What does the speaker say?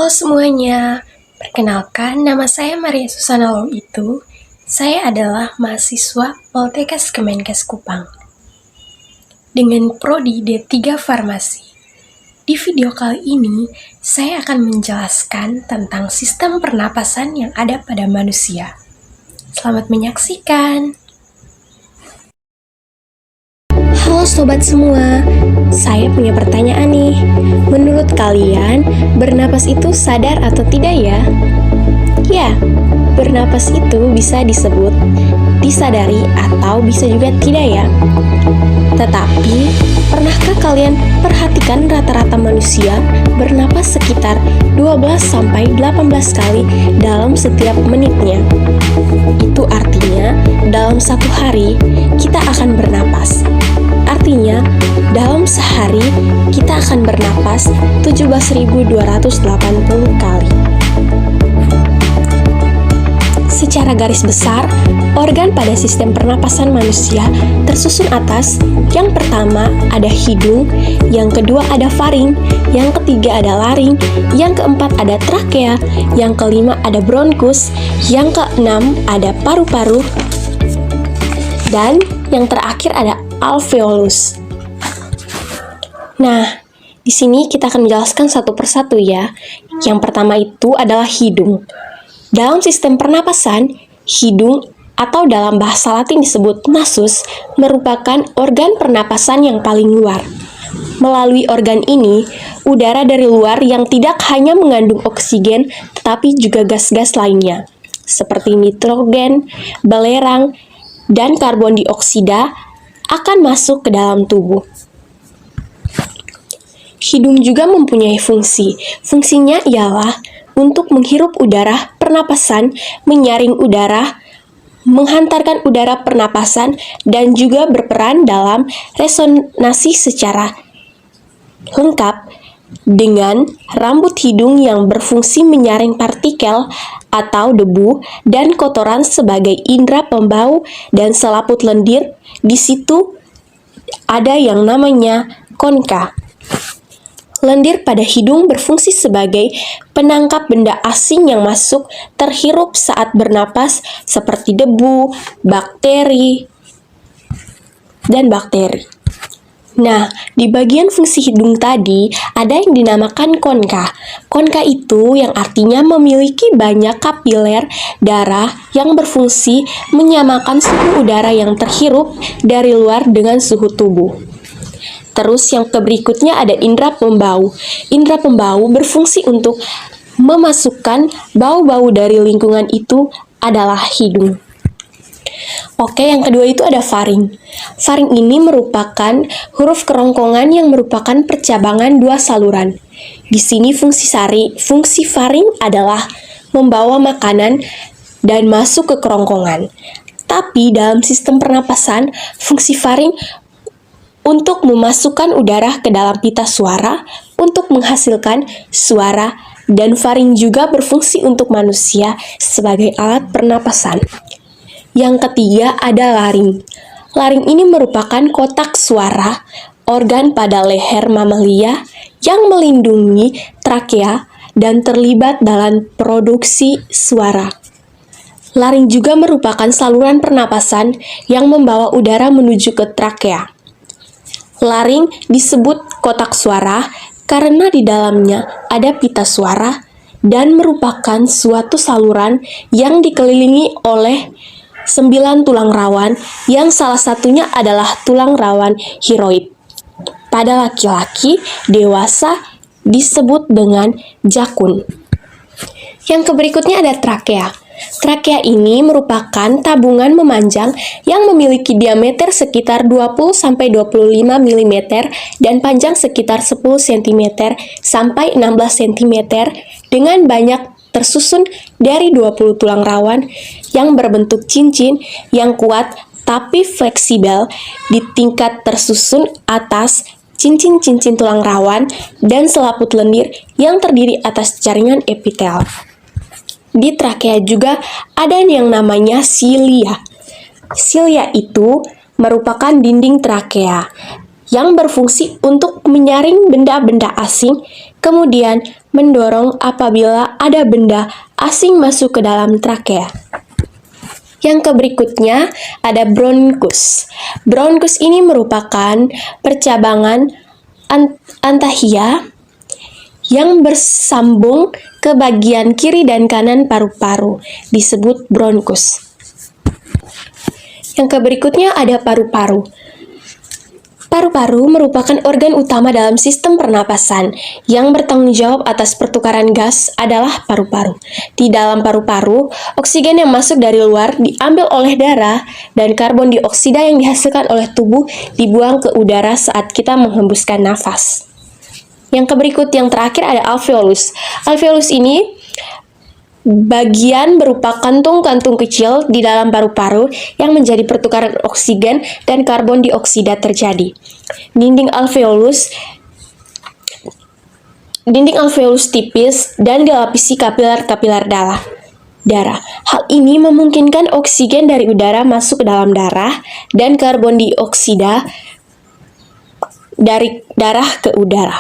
Halo semuanya, perkenalkan nama saya Maria Susana Long itu. Saya adalah mahasiswa Poltekkes Kemenkes Kupang dengan prodi D3 Farmasi. Di video kali ini, saya akan menjelaskan tentang sistem pernapasan yang ada pada manusia. Selamat menyaksikan. Halo sobat semua, saya punya pertanyaan nih. Menurut kalian, bernapas itu sadar atau tidak ya? Ya, bernapas itu bisa disebut disadari atau bisa juga tidak ya. Tetapi, pernahkah kalian perhatikan rata-rata manusia bernapas sekitar 12-18 kali dalam setiap menitnya? Itu artinya, dalam satu hari, kita akan bernapas. Artinya, dalam sehari kita akan bernapas 17.280 kali. Secara garis besar, organ pada sistem pernapasan manusia tersusun atas. Yang pertama ada hidung, yang kedua ada faring, yang ketiga ada laring, yang keempat ada trakea, yang kelima ada bronkus, yang keenam ada paru-paru, dan yang terakhir ada alveolus. Nah, di sini kita akan menjelaskan satu persatu ya. Yang pertama itu adalah hidung. Dalam sistem pernapasan, hidung atau dalam bahasa Latin disebut nasus merupakan organ pernapasan yang paling luar. Melalui organ ini, udara dari luar yang tidak hanya mengandung oksigen tetapi juga gas-gas lainnya seperti nitrogen, belerang, dan karbon dioksida akan masuk ke dalam tubuh. Hidung juga mempunyai fungsi. Fungsinya ialah untuk menghirup udara pernapasan, menyaring udara, menghantarkan udara pernapasan, dan juga berperan dalam resonansi secara lengkap dengan rambut hidung yang berfungsi menyaring partikel atau debu dan kotoran sebagai indera pembau dan selaput lendir. Di situ ada yang namanya konka. Lendir pada hidung berfungsi sebagai penangkap benda asing yang masuk terhirup saat bernapas seperti debu, bakteri, dan bakteri. Nah, di bagian fungsi hidung tadi ada yang dinamakan konka. Konka itu yang artinya memiliki banyak kapiler darah yang berfungsi menyamakan suhu udara yang terhirup dari luar dengan suhu tubuh. Terus yang berikutnya ada indera pembau. Indera pembau berfungsi untuk memasukkan bau-bau dari lingkungan itu adalah hidung. Oke, yang kedua itu ada faring. Faring ini merupakan huruf kerongkongan yang merupakan percabangan dua saluran. Di sini fungsi faring adalah membawa makanan dan masuk ke kerongkongan. Tapi dalam sistem pernapasan, fungsi faring untuk memasukkan udara ke dalam pita suara untuk menghasilkan suara, dan faring juga berfungsi untuk manusia sebagai alat pernapasan. Yang ketiga ada laring. Laring ini merupakan kotak suara, organ pada leher mamalia yang melindungi trakea dan terlibat dalam produksi suara. Laring juga merupakan saluran pernapasan yang membawa udara menuju ke trakea. Laring disebut kotak suara karena di dalamnya ada pita suara dan merupakan suatu saluran yang dikelilingi oleh 9 tulang rawan yang salah satunya adalah tulang rawan hiroid. Pada laki-laki dewasa disebut dengan jakun. Yang berikutnya ada trakea. Trakea ini merupakan tabungan memanjang yang memiliki diameter sekitar 20-25 mm dan panjang sekitar 10 cm sampai 16 cm dengan banyak tersusun dari 20 tulang rawan yang berbentuk cincin yang kuat tapi fleksibel di tingkat tersusun atas cincin-cincin tulang rawan dan selaput lendir yang terdiri atas jaringan epitel. Di trakea juga ada yang namanya silia. Silia itu merupakan dinding trakea. yang berfungsi untuk menyaring benda-benda asing, kemudian mendorong apabila ada benda asing masuk ke dalam trakea. Yang berikutnya ada bronkus. Bronkus ini merupakan percabangan antahia yang bersambung ke bagian kiri dan kanan paru-paru, disebut bronkus. Yang berikutnya ada paru-paru. Paru-paru merupakan organ utama dalam sistem pernapasan. Yang bertanggung jawab atas pertukaran gas adalah paru-paru. Di dalam paru-paru, oksigen yang masuk dari luar diambil oleh darah dan karbon dioksida yang dihasilkan oleh tubuh dibuang ke udara saat kita menghembuskan nafas. Yang berikut yang terakhir ada alveolus. Alveolus ini bagian berupa kantung-kantung kecil di dalam paru-paru yang menjadi pertukaran oksigen dan karbon dioksida terjadi. Dinding alveolus tipis dan dilapisi kapiler-kapiler darah. Hal ini memungkinkan oksigen dari udara masuk ke dalam darah dan karbon dioksida dari darah ke udara.